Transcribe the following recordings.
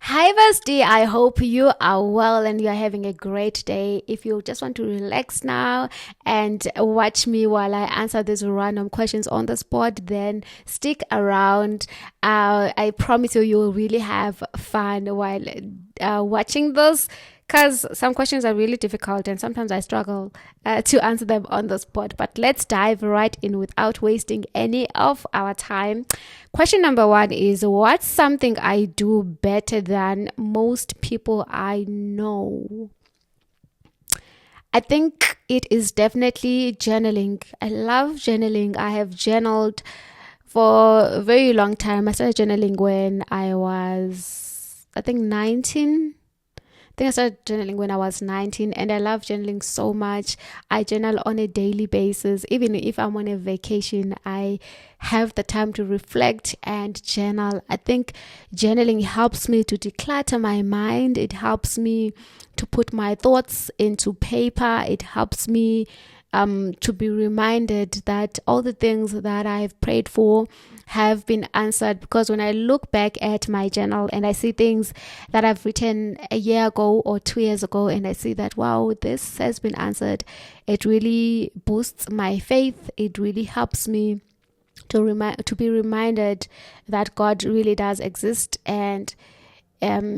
Hi, Vasti. I hope you are well and you're having a great day. If you just want to relax now and watch me while I answer these random questions on the spot, then stick around. I promise you, you will really have fun while watching this because some questions are really difficult and sometimes I struggle to answer them on the spot. But let's dive right in without wasting any of our time. Question number one is, what's something I do better than most people I know? I think it is definitely journaling. I love journaling. I have journaled for a very long time. I started journaling when I was, I think, 19. I started journaling when I was 19 and I love journaling so much. I journal on a daily basis. Even if I'm on a vacation, I have the time to reflect and journal. I think journaling helps me to declutter my mind. It helps me to put my thoughts into paper. It helps me to be reminded that all the things that I've prayed for have been answered. Because when I look back at my journal and I see things that I've written a year ago or 2 years ago, and I see that, wow, this has been answered, it really boosts my faith. It really helps me to be reminded that God really does exist, and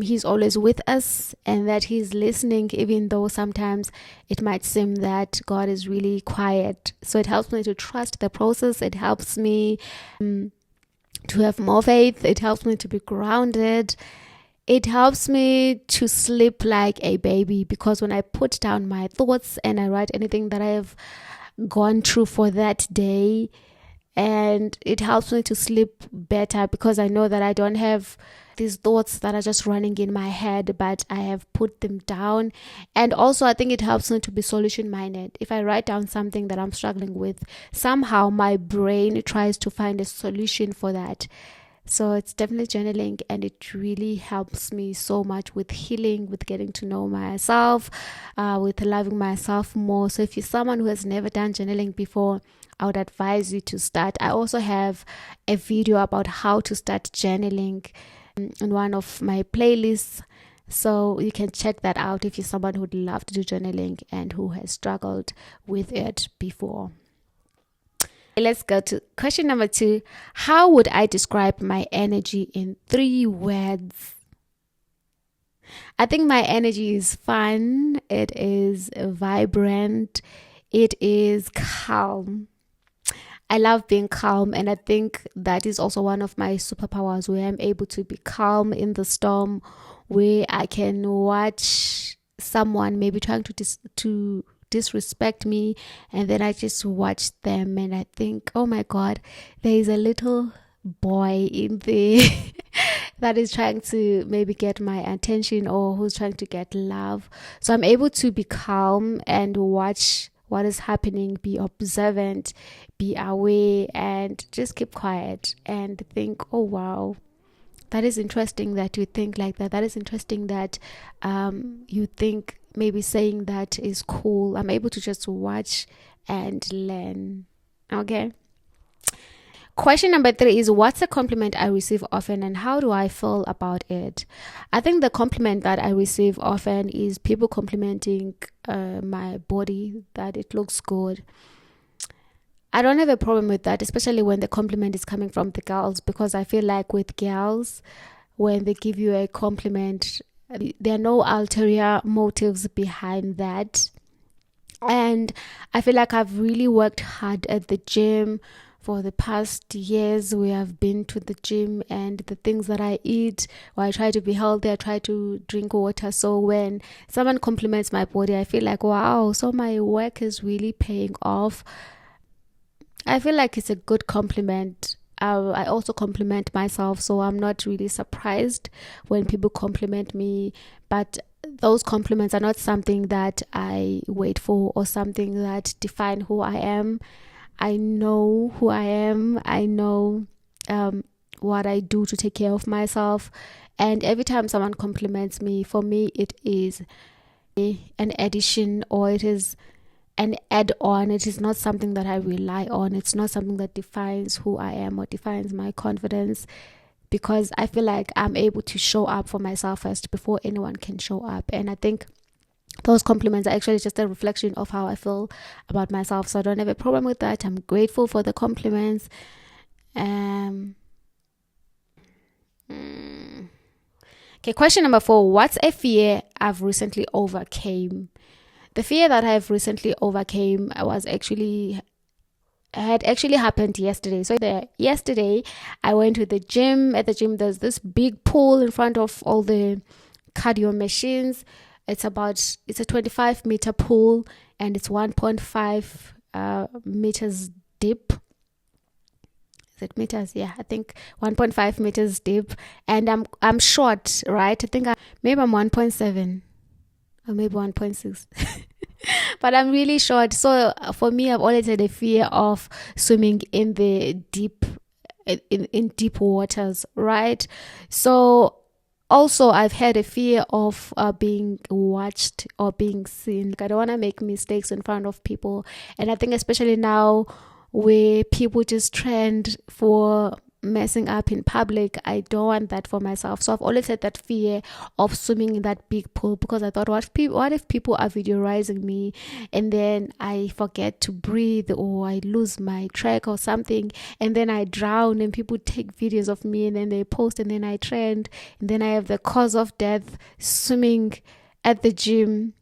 he's always with us, and that he's listening, even though sometimes it might seem that God is really quiet. So it helps me to trust the process. It helps me to have more faith. It helps me to be grounded. It helps me to sleep like a baby, because when I put down my thoughts and I write anything that I have gone through for that day, and it helps me to sleep better, because I know that I don't have these thoughts that are just running in my head, but I have put them down. And also I think it helps me to be solution minded. If I write down something that I'm struggling with, somehow my brain tries to find a solution for that. So it's definitely journaling, and it really helps me so much with healing, with getting to know myself, with loving myself more. So if you're someone who has never done journaling before, I would advise you to start. I also have a video about how to start journaling in one of my playlists, so you can check that out if you're someone who would love to do journaling and who has struggled with it before. Let's go to question number 2. How would I describe my energy in 3 words? I think my energy is fun, it is vibrant, it is calm. I love being calm, and I think that is also one of my superpowers, where I'm able to be calm in the storm, where I can watch someone maybe trying to disrespect me, and then I just watch them and I think, oh my God, there is a little boy in there that is trying to maybe get my attention, or who's trying to get love. So I'm able to be calm and watch what is happening, be observant, be aware, and just keep quiet and think, oh wow, that is interesting that you think like that. That is interesting that you think maybe saying that is cool. I'm able to just watch and learn. Okay. Question number 3 is, what's a compliment I receive often and how do I feel about it? I think the compliment that I receive often is people complimenting my body, that it looks good. I don't have a problem with that, especially when the compliment is coming from the girls, because I feel like with girls, when they give you a compliment, there are no ulterior motives behind that. And I feel like I've really worked hard at the gym. For the past years, we have been to the gym, and the things that I eat, or I try to be healthy, I try to drink water. So when someone compliments my body, I feel like, wow, so my work is really paying off. I feel like it's a good compliment. I also compliment myself, so I'm not really surprised when people compliment me. But those compliments are not something that I wait for or something that define who I am. I know who I am. I know what I do to take care of myself. And every time someone compliments me, for me, it is an addition, or it is an add-on. It is not something that I rely on. It's not something that defines who I am or defines my confidence. because I feel like I'm able to show up for myself first before anyone can show up. And I think those compliments are actually just a reflection of how I feel about myself. So I don't have a problem with that. I'm grateful for the compliments. Um, okay, question number 4. What's a fear I've recently overcame? The fear that I've recently overcame had actually happened yesterday. So yesterday I went to the gym. At the gym there's this big pool in front of all the cardio machines. It's a 25-meter pool, and it's 1.5 meters deep. Is it meters? Yeah, I think 1.5 meters deep. And I'm short, right? I think maybe I'm 1.7 or maybe 1.6. But I'm really short. So for me, I've always had a fear of swimming in the deep in deep waters, right? So also I've had a fear of being watched or being seen. Like, I don't want to make mistakes in front of people. And I think especially now where people just trend for messing up in public, I don't want that for myself. So I've always had that fear of swimming in that big pool, because I thought, what if people are videoizing me and then I forget to breathe, or I lose my track or something, and then I drown and people take videos of me and then they post and then I trend, and then I have the cause of death swimming at the gym.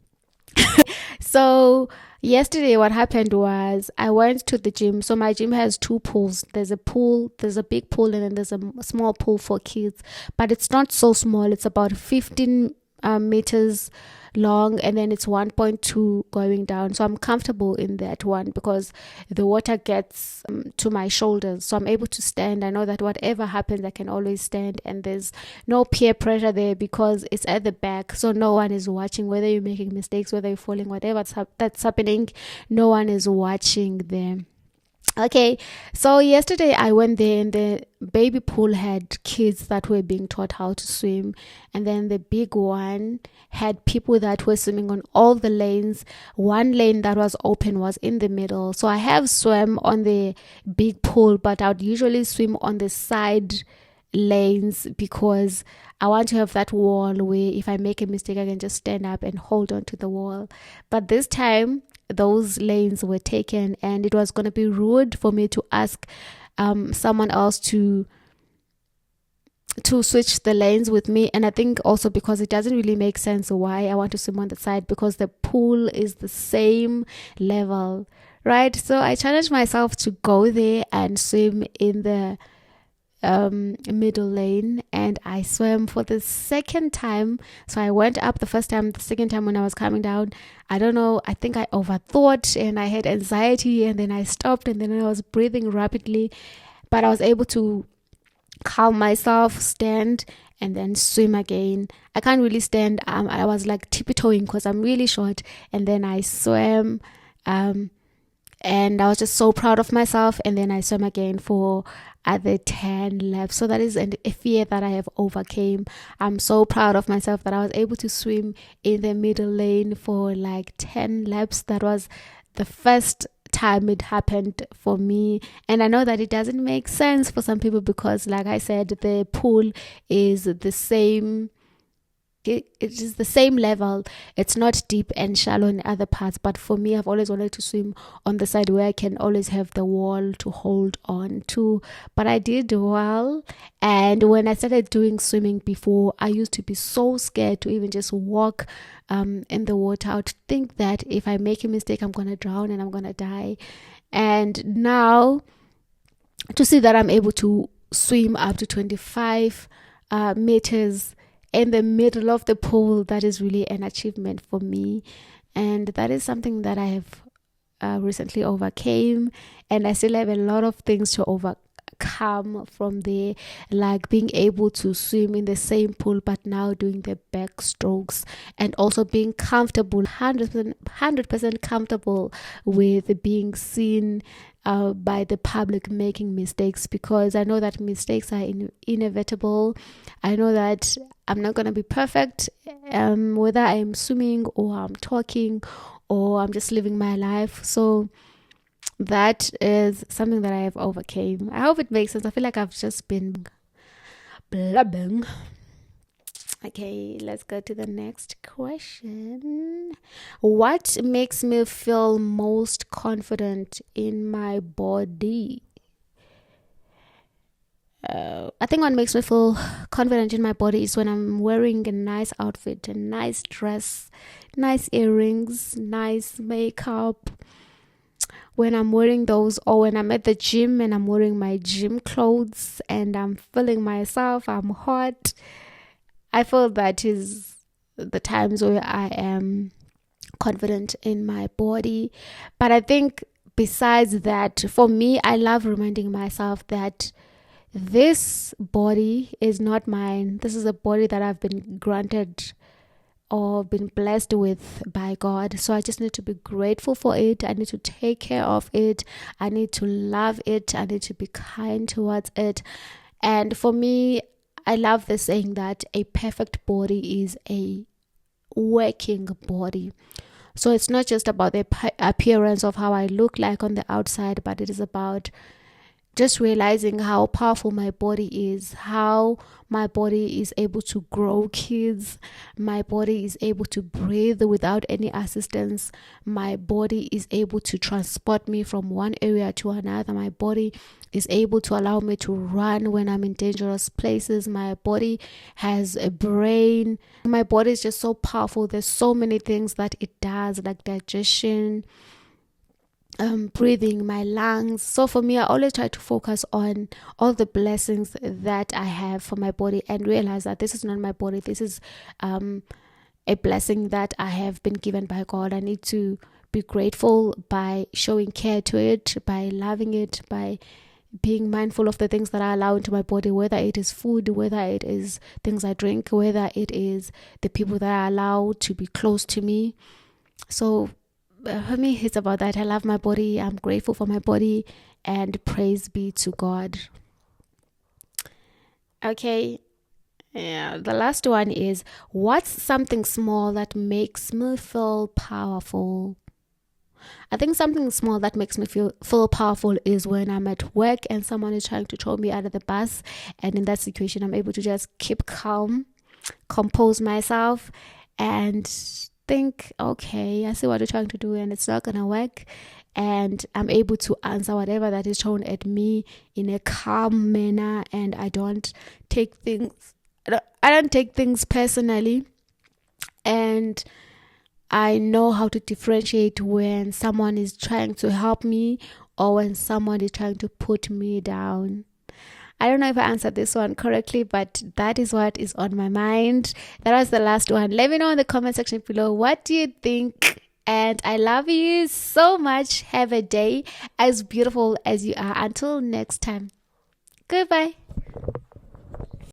So yesterday what happened was I went to the gym. So my gym has 2 pools. There's a big pool, and then there's a small pool for kids, but it's not so small. It's about 15 meters long, and then it's 1.2 going down. So I'm comfortable in that one because the water gets to my shoulders, so I'm able to stand. I know that whatever happens I can always stand, and there's no peer pressure there because it's at the back, so no one is watching whether you're making mistakes, whether you're falling, whatever that's happening. No one is watching them. Okay, so yesterday I went there, and the baby pool had kids that were being taught how to swim, and then the big one had people that were swimming on all the lanes. One lane that was open was in the middle. So I have swam on the big pool, but I would usually swim on the side lanes because I want to have that wall where if I make a mistake I can just stand up and hold on to the wall. But this time those lanes were taken, and it was going to be rude for me to ask someone else to switch the lanes with me. And I think also because it doesn't really make sense why I want to swim on the side, because the pool is the same level, right? So I challenged myself to go there and swim in the middle lane, and I swam for the second time. So I went up the first time. The second time when I was coming down, I don't know, I think I overthought and I had anxiety, and then I stopped, and then I was breathing rapidly, but I was able to calm myself, stand, and then swim again. I can't really stand. I was like tippy-toeing because I'm really short, and then I swam, and I was just so proud of myself. And then I swam again for other 10 laps. So that is a fear that I have overcame. I'm so proud of myself that I was able to swim in the middle lane for like 10 laps. That was the first time it happened for me. And I know that it doesn't make sense for some people because, like I said, the pool is the same. It is the same level. It's not deep and shallow in other parts, but for me, I've always wanted to swim on the side where I can always have the wall to hold on to. But I did well, and when I started doing swimming before, I used to be so scared to even just walk in the water. I would think that if I make a mistake, I'm gonna drown and I'm gonna die. And now to see that I'm able to swim up to 25 meters in the middle of the pool, that is really an achievement for me. And that is something that I have recently overcame, and I still have a lot of things to overcome from there, like being able to swim in the same pool but now doing the backstrokes, and also being comfortable, 100% comfortable with being seen by the public making mistakes, because I know that mistakes are inevitable. I know that I'm not going to be perfect, whether I'm swimming or I'm talking or I'm just living my life. So that is something that I have overcame. I hope it makes sense. I feel like I've just been blabbing. Okay, let's go to the next question. What makes me feel most confident in my body? I think what makes me feel confident in my body is when I'm wearing a nice outfit, a nice dress, nice earrings, nice makeup. When I'm wearing those, or when I'm at the gym and I'm wearing my gym clothes and I'm feeling myself, I'm hot. I feel that is the times where I am confident in my body. But I think besides that, for me, I love reminding myself that this body is not mine. This is a body that I've been granted or been blessed with by God. So I just need to be grateful for it. I need to take care of it. I need to love it. I need to be kind towards it. And for me, I love the saying that a perfect body is a working body. So it's not just about the appearance of how I look like on the outside, but it is about just realizing how powerful my body is, how my body is able to grow kids, my body is able to breathe without any assistance, my body is able to transport me from one area to another, my body is able to allow me to run when I'm in dangerous places, my body has a brain, my body is just so powerful. There's so many things that it does, like digestion, breathing, my lungs. So for me, I always try to focus on all the blessings that I have for my body and realize that this is not my body. This is a blessing that I have been given by God. I need to be grateful by showing care to it, by loving it, by being mindful of the things that I allow into my body, whether it is food, whether it is things I drink, whether it is the people that I allow to be close to me. So for me, it's about that. I love my body. I'm grateful for my body, and praise be to God. Okay. Yeah, the last one is, what's something small that makes me feel powerful? I think something small that makes me feel powerful is when I'm at work and someone is trying to throw me out of the bus, and in that situation I'm able to just keep calm, compose myself, and think, okay, I see what you're trying to do and it's not gonna work, and I'm able to answer whatever that is thrown at me in a calm manner, and I don't take things personally, and I know how to differentiate when someone is trying to help me or when someone is trying to put me down. I don't know if I answered this one correctly, but that is what is on my mind. That was the last one. Let me know in the comment section below, what do you think? And I love you so much. Have a day as beautiful as you are. Until next time. Goodbye.